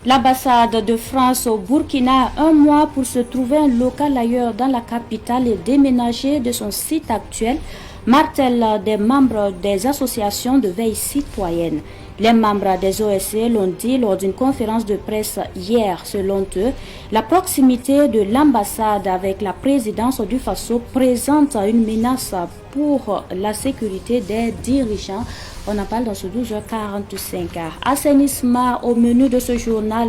L'ambassade de France au Burkina a un mois pour se trouver un local ailleurs dans la capitale et déménager de son site actuel, martèlent des membres des associations de veille citoyenne. Les membres des OSC l'ont dit lors d'une conférence de presse hier. Selon eux, la proximité de l'ambassade avec la présidence du Faso présente une menace pour la sécurité des dirigeants. On en parle dans ce 12h45. Assainissement au menu de ce journal.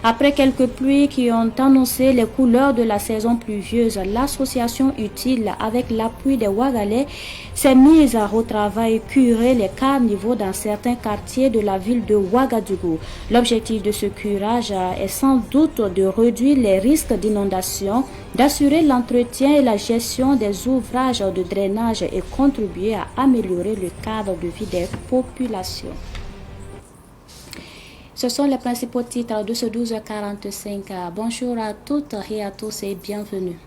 Après quelques pluies qui ont annoncé les couleurs de la saison pluvieuse, l'association utile, avec l'appui des Ouagalais, s'est mise au travail curer les caniveaux dans certains quartiers de la ville de Ouagadougou. L'objectif de ce curage est sans doute de réduire les risques d'inondation, d'assurer l'entretien et la gestion des ouvrages de drainage et contribuer à améliorer le cadre de vie des populations. Ce sont les principaux titres de ce 12h45. Bonjour à toutes et à tous et bienvenue.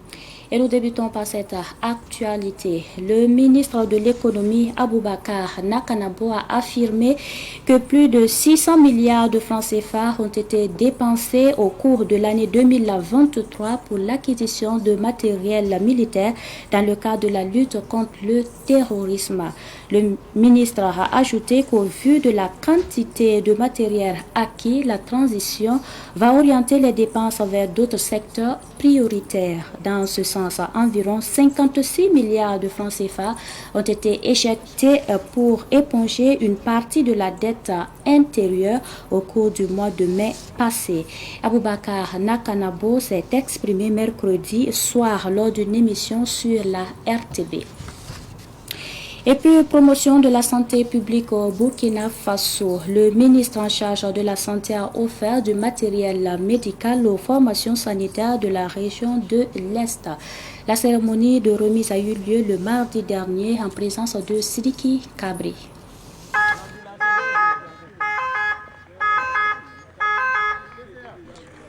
Et nous débutons par cette actualité. Le ministre de l'économie, Aboubakar Nakanabo, a affirmé que plus de 600 milliards de francs CFA ont été dépensés au cours de l'année 2023 pour l'acquisition de matériel militaire dans le cadre de la lutte contre le terrorisme. Le ministre a ajouté qu'au vu de la quantité de matériel acquis, la transition va orienter les dépenses vers d'autres secteurs prioritaires. Dans ce sens, environ 56 milliards de francs CFA ont été éjectés pour éponger une partie de la dette intérieure au cours du mois de mai passé. Aboubakar Nakanabo s'est exprimé mercredi soir lors d'une émission sur la RTB. Et puis, promotion de la santé publique au Burkina Faso. Le ministre en charge de la santé a offert du matériel médical aux formations sanitaires de la région de l'Est. La cérémonie de remise a eu lieu le mardi dernier en présence de Sidiki Kabri.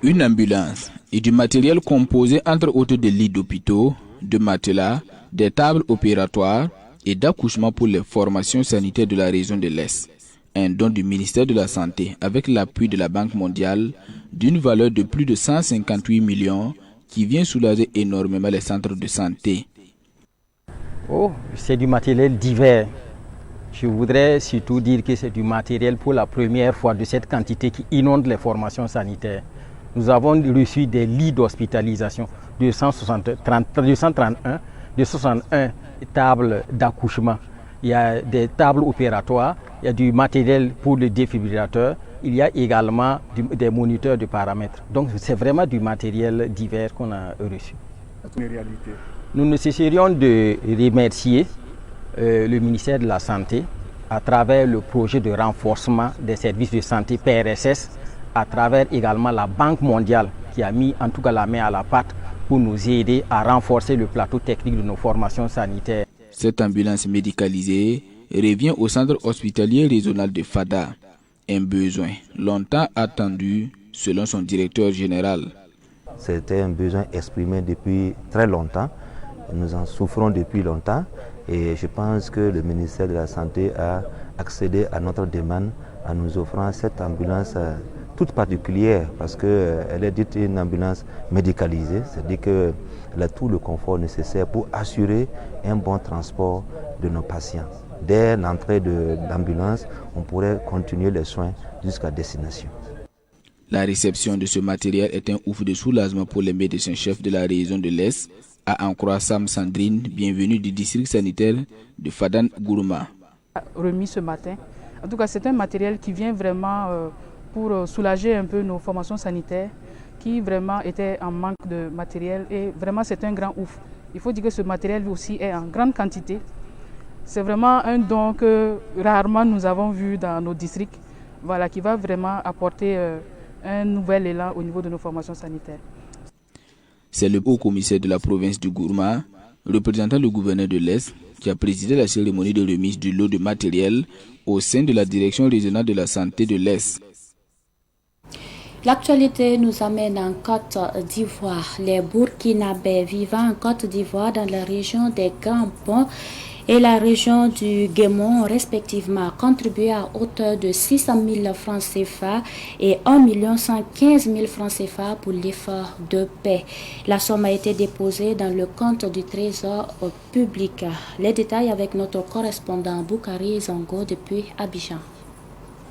Une ambulance et du matériel composé entre autres de lits d'hôpitaux, de matelas, des tables opératoires et d'accouchement pour les formations sanitaires de la région de l'Est. Un don du ministère de la Santé avec l'appui de la Banque mondiale d'une valeur de plus de 158 millions qui vient soulager énormément les centres de santé. C'est du matériel divers. Je voudrais surtout dire que c'est du matériel pour la première fois de cette quantité qui inonde les formations sanitaires. Nous avons reçu des lits d'hospitalisation, 231, 261 tables d'accouchement. Il y a des tables opératoires, il y a du matériel pour le défibrillateur, il y a également des moniteurs de paramètres. Donc c'est vraiment du matériel divers qu'on a reçu. Nous ne cesserions de remercier le ministère de la Santé à travers le projet de renforcement des services de santé PRSS, à travers également la Banque mondiale qui a mis en tout cas la main à la pâte pour nous aider à renforcer le plateau technique de nos formations sanitaires. Cette ambulance médicalisée revient au centre hospitalier régional de Fada, un besoin longtemps attendu selon son directeur général. C'était un besoin exprimé depuis très longtemps, nous en souffrons depuis longtemps et je pense que le ministère de la Santé a accédé à notre demande en nous offrant cette ambulance toute particulière parce qu'elle est dite une ambulance médicalisée, c'est-à-dire qu'elle a tout le confort nécessaire pour assurer un bon transport de nos patients. Dès l'entrée de l'ambulance, on pourrait continuer les soins jusqu'à destination. La réception de ce matériel est un ouf de soulagement pour les médecins-chefs de la région de l'Est, à en croire Sam Sandrine, bienvenue du district sanitaire de Fadan Gourouma. Remis ce matin. En tout cas, c'est un matériel qui vient vraiment pour soulager un peu nos formations sanitaires qui vraiment étaient en manque de matériel et vraiment c'est un grand ouf. Il faut dire que ce matériel aussi est en grande quantité. C'est vraiment un don que rarement nous avons vu dans nos districts, voilà, qui va vraiment apporter un nouvel élan au niveau de nos formations sanitaires. C'est le haut commissaire de la province du Gourma, représentant le gouverneur de l'Est, qui a présidé la cérémonie de remise du lot de matériel au sein de la direction régionale de la santé de l'Est. L'actualité nous amène en Côte d'Ivoire. Les Burkinabés vivant en Côte d'Ivoire dans la région des Grands Ponts et la région du Guémon ont respectivement contribué à hauteur de 600 000 francs CFA et 1 115 000 francs CFA pour l'effort de paix. La somme a été déposée dans le compte du Trésor public. Les détails avec notre correspondant Boukari Zango depuis Abidjan.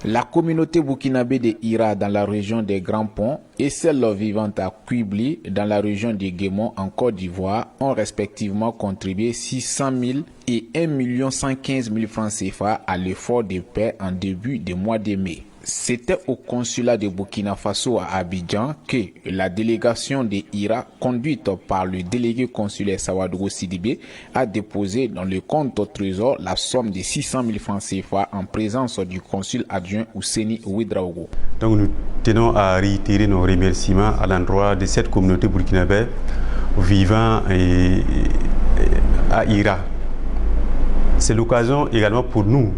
La communauté burkinabé de Ira dans la région des Grands Ponts et celle vivante à Quibli dans la région de Guémon en Côte d'Ivoire ont respectivement contribué 600 000 et 1 115 000 francs CFA à l'effort de paix en début du mois de mai. C'était au consulat de Burkina Faso à Abidjan que la délégation de Ira, conduite par le délégué consulaire Sawadou Sidibé, a déposé dans le compte au trésor la somme de 600 000 francs CFA en présence du consul adjoint Ouseni Ouedraogo. Donc nous tenons à réitérer nos remerciements à l'endroit de cette communauté burkinabé vivant à Ira. C'est l'occasion également pour nous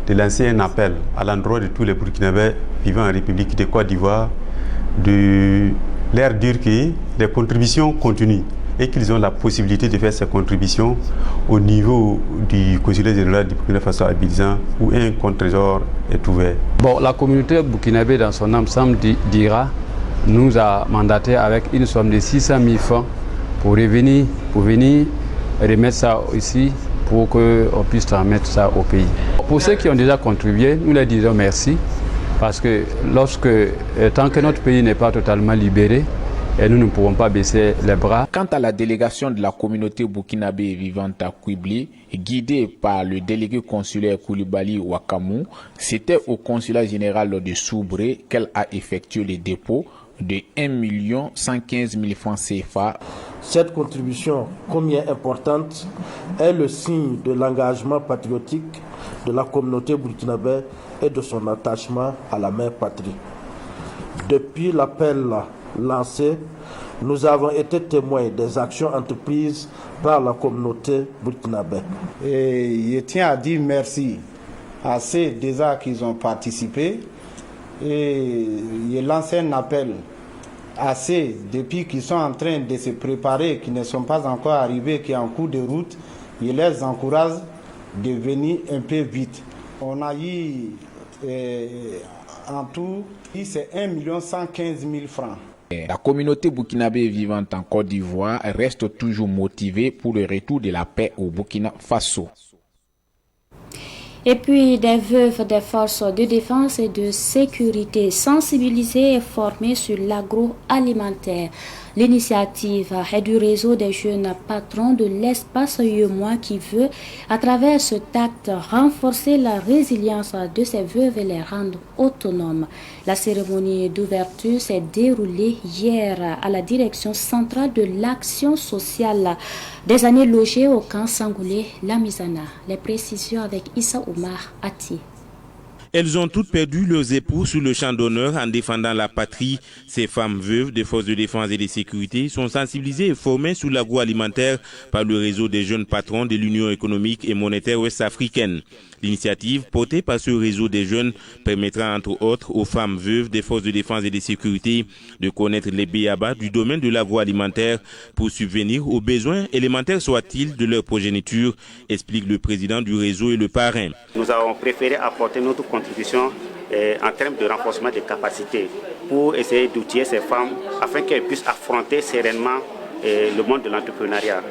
de lancer un appel à l'endroit de tous les Burkinabés vivant en République de Côte d'Ivoire, de leur dire que les contributions continuent et qu'ils ont la possibilité de faire ces contributions au niveau du consulat général du Burkina Faso à Abidjan où un compte trésor est ouvert. Bon, la communauté burkinabé dans son ensemble d'Ira nous a mandaté avec une somme de 600 000 francs pour venir remettre ça ici pour qu'on puisse transmettre ça au pays. Pour ceux qui ont déjà contribué, nous leur disons merci parce que tant que notre pays n'est pas totalement libéré, nous ne pouvons pas baisser les bras. Quant à la délégation de la communauté burkinabé vivante à Quibli, guidée par le délégué consulaire Koulibaly Ouakamou, c'était au consulat général de Soubré qu'elle a effectué les dépôts de 1 115 000 francs CFA. Cette contribution, combien importante, est le signe de l'engagement patriotique de la communauté burkinabé et de son attachement à la mère patrie. Depuis l'appel lancé, nous avons été témoins des actions entreprises par la communauté burkinabé. Et je tiens à dire merci à ceux déjà qui ont participé et je lance un appel à ceux depuis qu'ils sont en train de se préparer, qui ne sont pas encore arrivés, qui sont en cours de route. Je les encourage de venir un peu vite. On a eu en tout, c'est 1 115 000 francs. La communauté burkinabé vivante en Côte d'Ivoire reste toujours motivée pour le retour de la paix au Burkina Faso. Et puis des veuves des forces de défense et de sécurité sensibilisées et formées sur l'agroalimentaire. L'initiative est du réseau des jeunes patrons de l'espace UEMOA qui veut, à travers cet acte, renforcer la résilience de ces veuves et les rendre autonomes. La cérémonie d'ouverture s'est déroulée hier à la direction centrale de l'action sociale des années logées au camp Sangoulé, la Misana. Les précisions avec Issa Oumar Ati. Elles ont toutes perdu leurs époux sur le champ d'honneur en défendant la patrie. Ces femmes veuves des forces de défense et de sécurité sont sensibilisées et formées sur l'agroalimentaire par le réseau des jeunes patrons de l'Union économique et monétaire ouest-africaine. L'initiative portée par ce réseau des jeunes permettra entre autres aux femmes veuves des forces de défense et de sécurité de connaître les b.a.-ba du domaine de l'agroalimentaire pour subvenir aux besoins élémentaires soient-ils de leur progéniture, explique le président du réseau et le parrain. Nous avons préféré apporter notre contribution en termes de renforcement des capacités pour essayer d'outiller ces femmes afin qu'elles puissent affronter sereinement le monde de l'entrepreneuriat.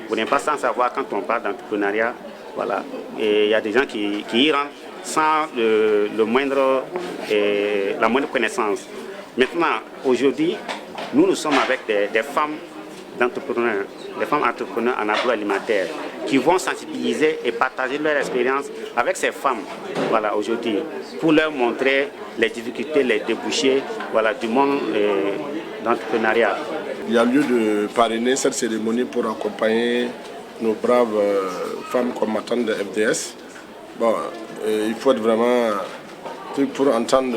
Vous n'êtes pas sans savoir quand on parle d'entrepreneuriat, voilà, il y a des gens qui y rentrent sans la moindre connaissance. Maintenant, aujourd'hui, nous sommes avec des femmes d'entrepreneurs, des femmes entrepreneurs en agroalimentaire qui vont sensibiliser et partager leur expérience avec ces femmes, voilà, aujourd'hui, pour leur montrer les difficultés, les débouchés, voilà, du monde d'entrepreneuriat. Il y a lieu de parrainer cette cérémonie pour accompagner nos braves femmes combattantes de FDS. Bon, il faut être vraiment pour entendre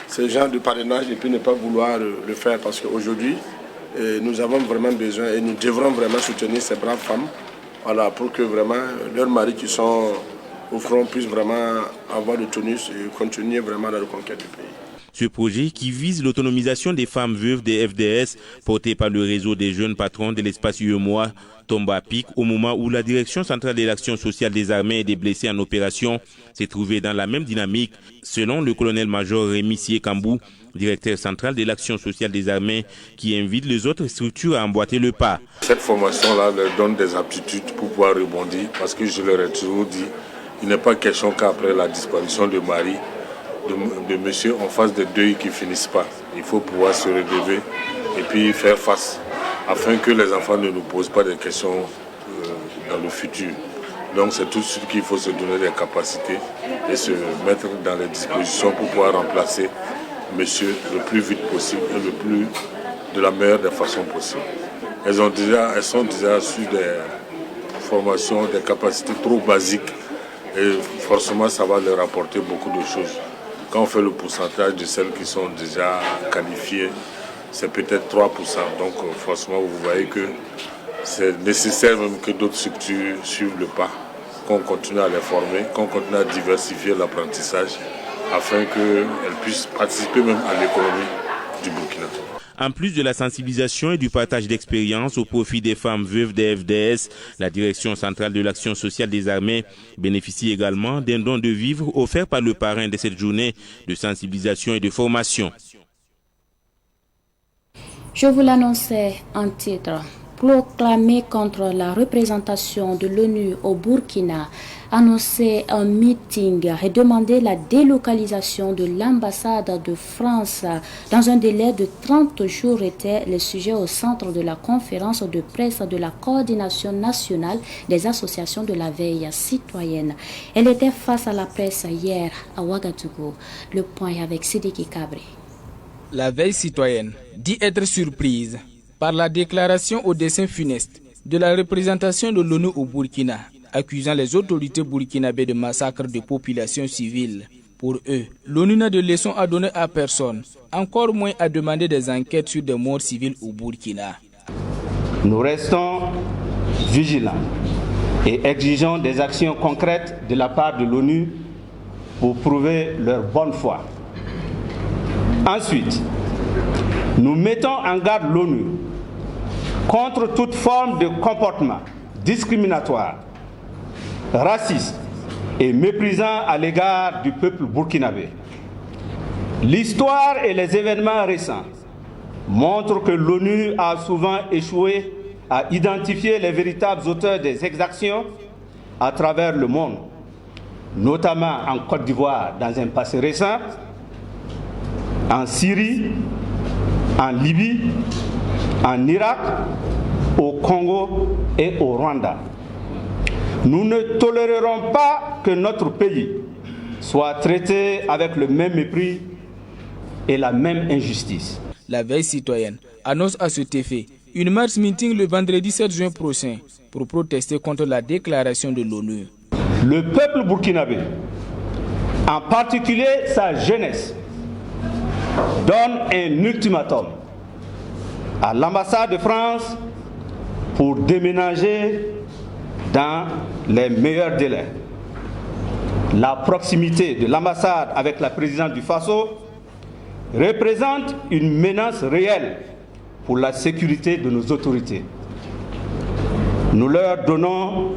ce genre de parrainage et puis ne pas vouloir le faire parce qu'aujourd'hui, nous avons vraiment besoin et nous devrons vraiment soutenir ces braves femmes, voilà, pour que vraiment leurs maris qui sont au front puissent vraiment avoir le tonus et continuer vraiment la reconquête du pays. Ce projet, qui vise l'autonomisation des femmes veuves des FDS, porté par le réseau des jeunes patrons de l'espace UEMOA, tombe à pic au moment où la Direction centrale de l'action sociale des armées et des blessés en opération s'est trouvée dans la même dynamique, selon le colonel-major Rémi Siekambou, directeur central de l'action sociale des armées, qui invite les autres structures à emboîter le pas. Cette formation-là leur donne des aptitudes pour pouvoir rebondir, parce que je leur ai toujours dit, il n'est pas question qu'après la disparition de Marie, de monsieur, on fasse des deuils qui ne finissent pas. Il faut pouvoir se relever et puis faire face, afin que les enfants ne nous posent pas des questions dans le futur. Donc c'est tout ce qu'il faut se donner des capacités et se mettre dans les dispositions pour pouvoir remplacer monsieur le plus vite possible et de la meilleure des façons possibles. Elles sont déjà sur des formations, des capacités trop basiques et forcément ça va leur apporter beaucoup de choses. Quand on fait le pourcentage de celles qui sont déjà qualifiées, c'est peut-être 3%. Donc forcément vous voyez que c'est nécessaire même que d'autres structures suivent le pas, qu'on continue à les former, qu'on continue à diversifier l'apprentissage afin qu'elles puissent participer même à l'économie du Burkina. En plus de la sensibilisation et du partage d'expériences au profit des femmes veuves des FDS, la Direction centrale de l'action sociale des armées bénéficie également d'un don de vivres offert par le parrain de cette journée de sensibilisation et de formation. Je vous l'annonçais en titre. Proclamé contre la représentation de l'ONU au Burkina, annoncer un meeting et demander la délocalisation de l'ambassade de France dans un délai de 30 jours était le sujet au centre de la conférence de presse de la coordination nationale des associations de la veille citoyenne. Elle était face à la presse hier à Ouagadougou. Le point avec Sidiki Kabri. La veille citoyenne dit être surprise par la déclaration au dessein funeste de la représentation de l'ONU au Burkina, accusant les autorités burkinabées de massacre de populations civiles. Pour eux, l'ONU n'a de leçon à donner à personne, encore moins à demander des enquêtes sur des morts civiles au Burkina. Nous restons vigilants et exigeons des actions concrètes de la part de l'ONU pour prouver leur bonne foi. Ensuite, nous mettons en garde l'ONU contre toute forme de comportement discriminatoire, raciste et méprisant à l'égard du peuple burkinabé. L'histoire et les événements récents montrent que l'ONU a souvent échoué à identifier les véritables auteurs des exactions à travers le monde, notamment en Côte d'Ivoire dans un passé récent, en Syrie, en Libye, en Irak, au Congo et au Rwanda. Nous ne tolérerons pas que notre pays soit traité avec le même mépris et la même injustice. La veille citoyenne annonce à cet effet une marche meeting le vendredi 7 juin prochain pour protester contre la déclaration de l'ONU. Le peuple burkinabé, en particulier sa jeunesse, donne un ultimatum à l'ambassade de France pour déménager dans les meilleurs délais. La proximité de l'ambassade avec la présidence du Faso représente une menace réelle pour la sécurité de nos autorités. Nous leur donnons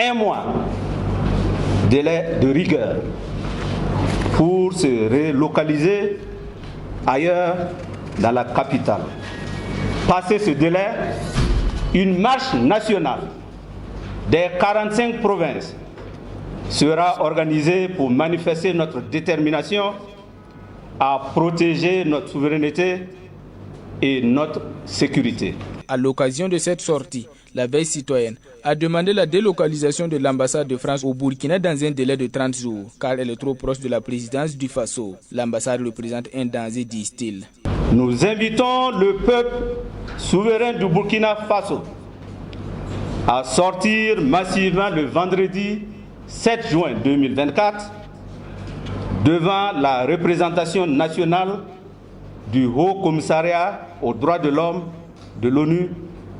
un mois délai de rigueur pour se relocaliser ailleurs dans la capitale. Passé ce délai, une marche nationale des 45 provinces sera organisée pour manifester notre détermination à protéger notre souveraineté et notre sécurité. À l'occasion de cette sortie, la veille citoyenne a demandé la délocalisation de l'ambassade de France au Burkina dans un délai de 30 jours, car elle est trop proche de la présidence du Faso. L'ambassade représente un danger, disent-ils. Nous invitons le peuple souverain du Burkina Faso à sortir massivement le vendredi 7 juin 2024 devant la représentation nationale du Haut Commissariat aux droits de l'homme de l'ONU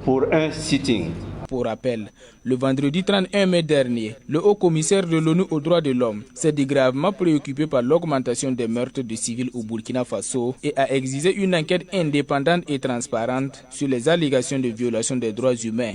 pour un sitting. Pour rappel, le vendredi 31 mai dernier, le haut-commissaire de l'ONU aux droits de l'homme s'est dit gravement préoccupé par l'augmentation des meurtres de civils au Burkina Faso et a exigé une enquête indépendante et transparente sur les allégations de violation des droits humains.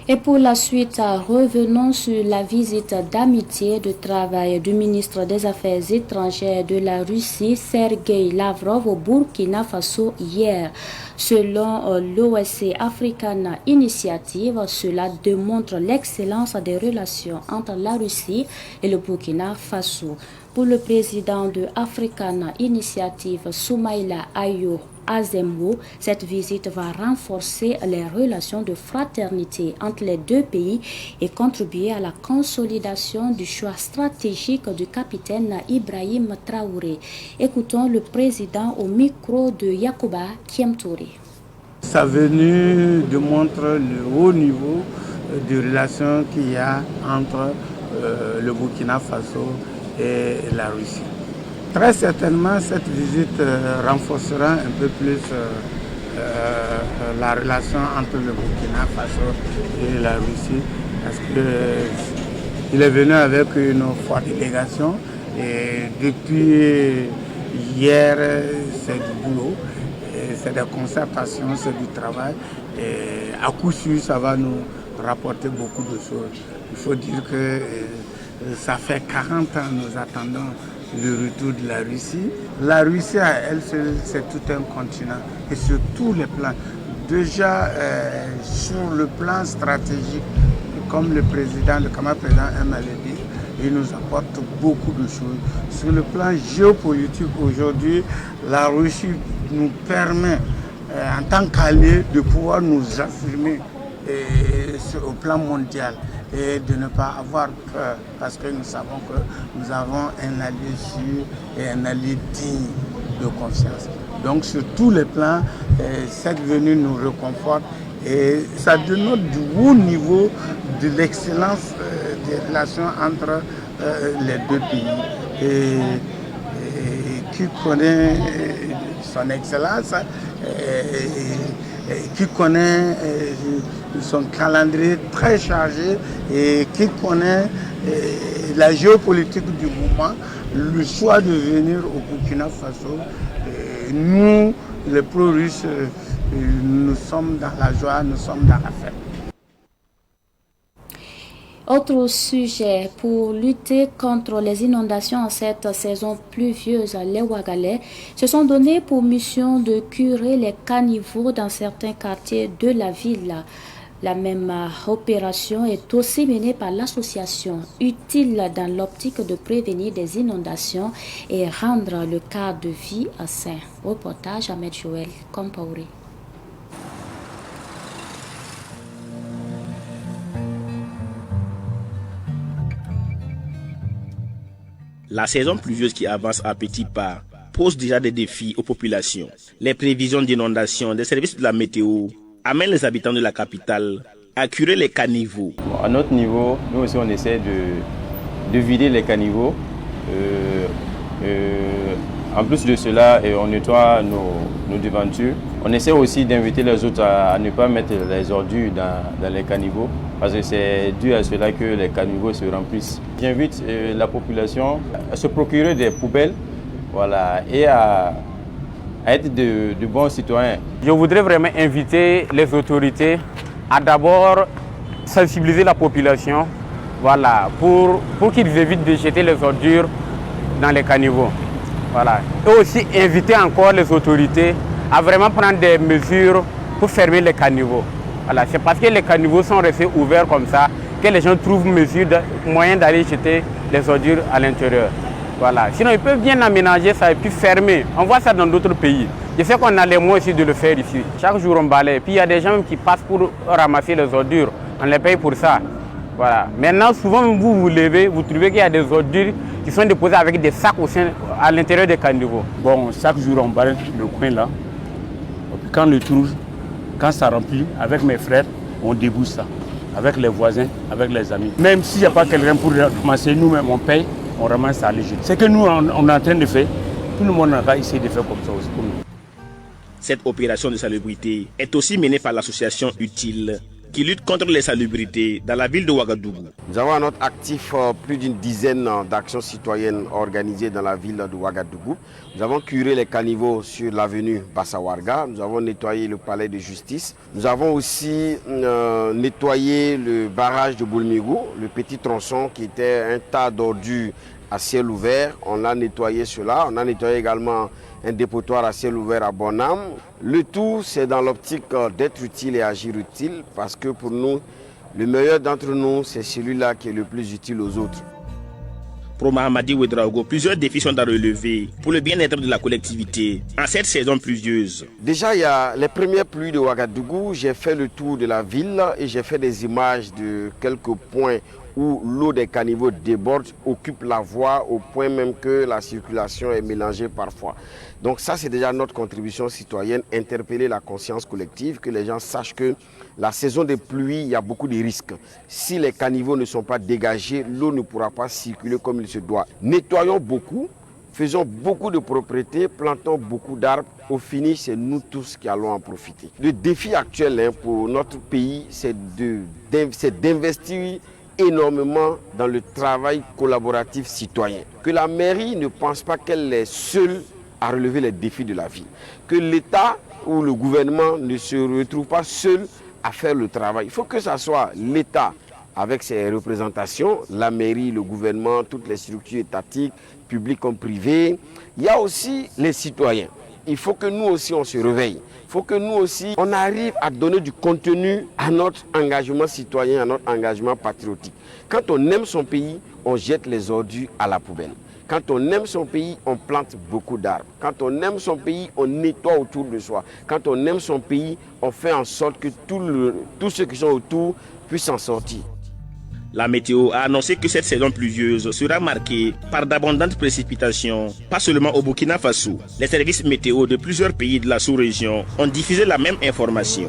Et pour la suite, revenons sur la visite d'amitié de travail du ministre des Affaires étrangères de la Russie, Sergei Lavrov, au Burkina Faso hier. Selon l'OSCE African Initiative, cela démontre l'excellence des relations entre la Russie et le Burkina Faso. Pour le président de African Initiative, Soumaïla Ayo Azembo, cette visite va renforcer les relations de fraternité entre les deux pays et contribuer à la consolidation du choix stratégique du capitaine Ibrahim Traoré. Écoutons le président au micro de Yacouba Kiemtouré. Sa venue démontre le haut niveau de relations qu'il y a entre le Burkina Faso et la Russie. Très certainement, cette visite renforcera un peu plus la relation entre le Burkina Faso et la Russie, parce qu'il est venu avec une forte délégation et depuis hier, c'est du boulot, c'est des concertations, c'est du travail et à coup sûr, ça va nous rapporter beaucoup de choses. Il faut dire que ça fait 40 ans nous attendons le retour de la Russie. La Russie à elle seule, c'est tout un continent et sur tous les plans. Déjà sur le plan stratégique, comme le camarade président aime à le dire, il nous apporte beaucoup de choses. Sur le plan géopolitique aujourd'hui, la Russie nous permet en tant qu'alliés de pouvoir nous affirmer au plan mondial et de ne pas avoir peur parce que nous savons que nous avons un allié sûr et un allié digne de confiance. Donc sur tous les plans, cette venue nous réconforte et ça dénote du haut niveau de l'excellence des relations entre les deux pays. Et qui connaît son excellence, qui connaît son calendrier très chargé et qui connaît la géopolitique du moment, le choix de venir au Burkina Faso, nous, les pro-russes, nous sommes dans la joie, nous sommes dans la fête. Autre sujet, pour lutter contre les inondations en cette saison pluvieuse, les Ouagalais se sont donnés pour mission de curer les caniveaux dans certains quartiers de la ville. La même opération est aussi menée par l'association, utile dans l'optique de prévenir des inondations et rendre le cadre de vie sain. Reportage Ahmed Joël Compaoré. La saison pluvieuse qui avance à petits pas pose déjà des défis aux populations. Les prévisions d'inondation des services de la météo amènent les habitants de la capitale à curer les caniveaux. À notre niveau, nous aussi on essaie de vider les caniveaux. En plus de cela, on nettoie nos devantures. On essaie aussi d'inviter les autres à ne pas mettre les ordures dans les caniveaux, parce que c'est dû à cela que les caniveaux se remplissent. J'invite la population à se procurer des poubelles, voilà, et à être de bons citoyens. Je voudrais vraiment inviter les autorités à d'abord sensibiliser la population, voilà, pour qu'ils évitent de jeter les ordures dans les caniveaux. Voilà. Et aussi inviter encore les autorités à vraiment prendre des mesures pour fermer les caniveaux. Voilà. C'est parce que les caniveaux sont restés ouverts comme ça que les gens trouvent moyen d'aller jeter les ordures à l'intérieur. Voilà. Sinon, ils peuvent bien aménager ça et puis fermer. On voit ça dans d'autres pays. Je sais qu'on a les moyens aussi de le faire ici. Chaque jour, on balaye. Puis il y a des gens qui passent pour ramasser les ordures. On les paye pour ça. Voilà. Maintenant, souvent, vous vous levez, vous trouvez qu'il y a des ordures qui sont déposées avec des sacs à l'intérieur des caniveaux. Bon, chaque jour, on balaye le coin là. Quand on le trouve, quand ça remplit, avec mes frères, on débouche ça. Avec les voisins, avec les amis. Même s'il n'y a pas quelqu'un pour ramasser, nous-mêmes, on paye, on ramasse ça à l'échelle. C'est que nous, on est en train de faire. Tout le monde a essayé de faire comme ça aussi pour nous. Cette opération de salubrité est aussi menée par l'association Utile, qui lutte contre les salubrités dans la ville de Ouagadougou. Nous avons à notre actif plus d'une dizaine d'actions citoyennes organisées dans la ville de Ouagadougou. Nous avons curé les caniveaux sur l'avenue Bassawarga, nous avons nettoyé le palais de justice, nous avons aussi nettoyé le barrage de Boulmigou, le petit tronçon qui était un tas d'ordures à ciel ouvert. On a nettoyé cela, on a nettoyé également un dépotoir à ciel ouvert à Bonham. Le tout, c'est dans l'optique d'être utile et agir utile, parce que pour nous, le meilleur d'entre nous, c'est celui-là qui est le plus utile aux autres. Pour Mahamadi Ouedraogo, plusieurs défis sont à relever pour le bien-être de la collectivité en cette saison pluvieuse. Déjà, il y a les premières pluies de Ouagadougou. J'ai fait le tour de la ville et j'ai fait des images de quelques points où l'eau des caniveaux déborde, occupe la voie au point même que la circulation est mélangée parfois. Donc ça, c'est déjà notre contribution citoyenne, interpeller la conscience collective, que les gens sachent que la saison des pluies, il y a beaucoup de risques. Si les caniveaux ne sont pas dégagés, l'eau ne pourra pas circuler comme il se doit. Nettoyons beaucoup, faisons beaucoup de propriétés, plantons beaucoup d'arbres. Au finish, c'est nous tous qui allons en profiter. Le défi actuel pour notre pays, c'est d'investir énormément dans le travail collaboratif citoyen. Que la mairie ne pense pas qu'elle est seule à relever les défis de la vie. Que l'État ou le gouvernement ne se retrouve pas seul à faire le travail. Il faut que ce soit l'État avec ses représentations, la mairie, le gouvernement, toutes les structures étatiques, publiques comme privées. Il y a aussi les citoyens. Il faut que nous aussi on se réveille. Il faut que nous aussi on arrive à donner du contenu à notre engagement citoyen, à notre engagement patriotique. Quand on aime son pays, on jette les ordures à la poubelle. Quand on aime son pays, on plante beaucoup d'arbres. Quand on aime son pays, on nettoie autour de soi. Quand on aime son pays, on fait en sorte que tous ceux qui sont autour puissent en sortir. La météo a annoncé que cette saison pluvieuse sera marquée par d'abondantes précipitations, pas seulement au Burkina Faso. Les services météo de plusieurs pays de la sous-région ont diffusé la même information.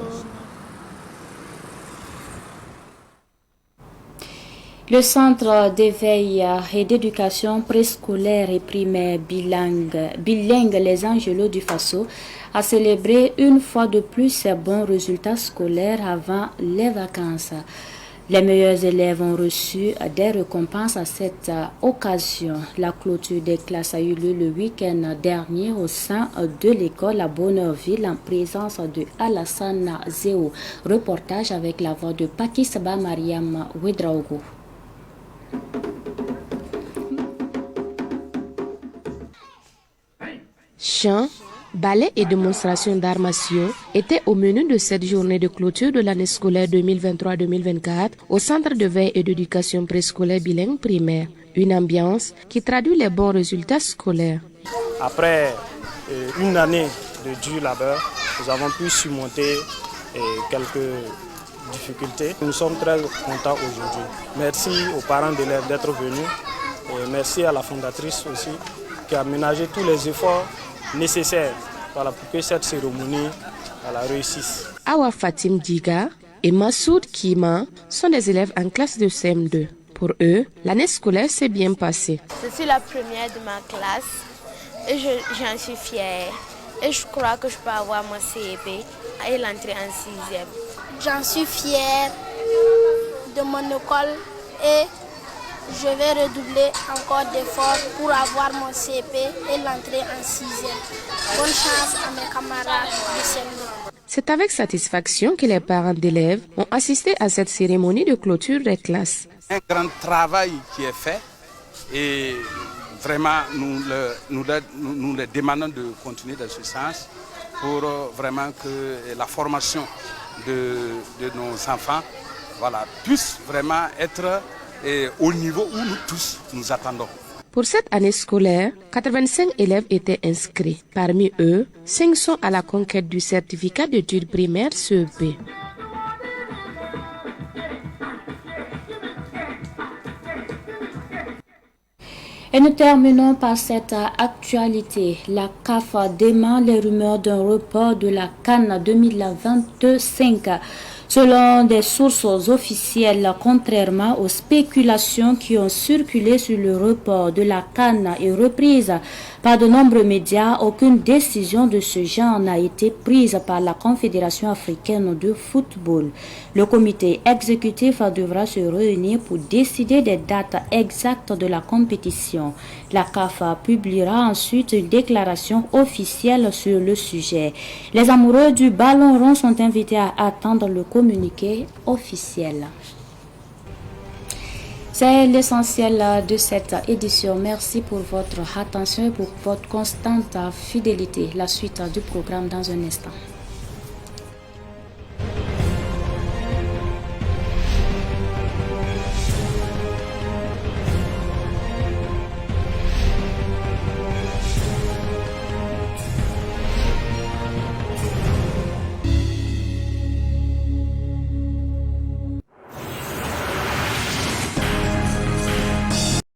Le Centre d'éveil et d'éducation préscolaire et primaire bilingue Les Angelots du Faso a célébré une fois de plus ses bons résultats scolaires avant les vacances. Les meilleurs élèves ont reçu des récompenses à cette occasion. La clôture des classes a eu lieu le week-end dernier au sein de l'école à Bonneurville en présence de Alassane Zéo. Reportage avec la voix de Pakisaba Mariam Ouedraogo. Chants, ballets et démonstrations d'arts martiaux étaient au menu de cette journée de clôture de l'année scolaire 2023-2024 au Centre de veille et d'éducation préscolaire bilingue primaire. Une ambiance qui traduit les bons résultats scolaires. Après une année de dur labeur, nous avons pu surmonter quelques difficultés. Nous sommes très contents aujourd'hui. Merci aux parents d'élèves d'être venus et merci à la fondatrice aussi qui a ménagé tous les efforts nécessaires pour que cette cérémonie réussisse. Awa Fatim Diga et Massoud Kima sont des élèves en classe de CM2. Pour eux, l'année scolaire s'est bien passée. Je suis la première de ma classe et j'en suis fière. Et je crois que je peux avoir mon CEP et l'entrée en 6e. J'en suis fière de mon école et je vais redoubler encore d'efforts pour avoir mon CEP et l'entrée en 6e. Bonne chance à mes camarades de CM2. C'est avec satisfaction que les parents d'élèves ont assisté à cette cérémonie de clôture des classes. Un grand travail qui est fait et vraiment nous les demandons de continuer dans ce sens pour vraiment que la formation de nos enfants puisse vraiment être au niveau où nous tous nous attendons. Pour cette année scolaire, 85 élèves étaient inscrits. Parmi eux, 5 sont à la conquête du certificat d'études primaires CEP. Et nous terminons par cette actualité. La CAF dément les rumeurs d'un report de la CAN 2025. Selon des sources officielles, contrairement aux spéculations qui ont circulé sur le report de la CAN et reprise par de nombreux médias, aucune décision de ce genre n'a été prise par la Confédération africaine de football. Le comité exécutif devra se réunir pour décider des dates exactes de la compétition. La CAF publiera ensuite une déclaration officielle sur le sujet. Les amoureux du ballon rond sont invités à attendre le communiqué officiel. C'est l'essentiel de cette édition. Merci pour votre attention et pour votre constante fidélité. La suite du programme dans un instant.